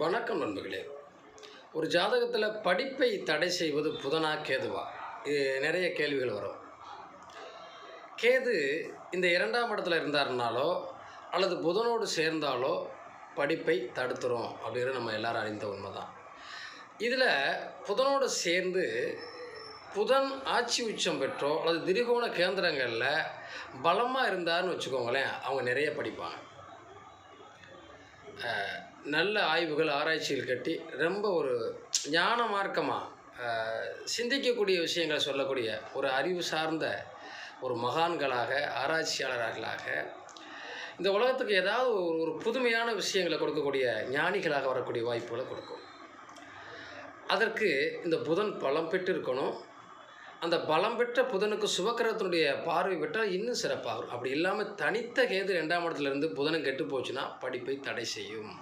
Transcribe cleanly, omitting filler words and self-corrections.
வணக்கம் நண்பர்களே. ஒரு ஜாதகத்தில் படிப்பை தடை செய்வது புதனா கேதுவா? இது நிறைய கேள்விகள் வரும். கேது இந்த 2ஆம் இடத்துல இருந்தாருனாலோ அல்லது புதனோடு சேர்ந்தாலோ படிப்பை தடுத்துரும் அப்படிங்கிறது நம்ம எல்லாரும் அறிந்த உண்மை தான். இதில் புதனோடு சேர்ந்து புதன் ஆட்சி உச்சம் பெற்றோ அல்லது திரிகோண கேந்திரங்களில் பலமாக இருந்தாருன்னு வச்சுக்கோங்களேன், அவங்க நிறைய படிப்பாங்க. நல்ல ஆய்வுகள் ஆராய்ச்சிகள் கட்டி ரொம்ப ஒரு ஞான மார்க்கமாக சிந்திக்கக்கூடிய விஷயங்களை சொல்லக்கூடிய ஒரு அறிவு சார்ந்த ஒரு மகான்களாக ஆராய்ச்சியாளர்களாக இந்த உலகத்துக்கு ஏதாவது ஒரு புதுமையான விஷயங்களை கொடுக்கக்கூடிய ஞானிகளாக வரக்கூடிய வாய்ப்புகளை கொடுக்கும். அதற்கு இந்த புதன் பலம் பெற்று இருக்கணும். அந்த பலம் பெற்ற புதனுக்கு சுபக்கிரகத்தினுடைய பார்வை பெற்றால் இன்னும் சிறப்பாகும். அப்படி இல்லாமல் தனித்த கேது 2ஆம் இடத்துலேருந்து புதனும் கெட்டு போச்சுன்னா படிப்பை தடை செய்யும்.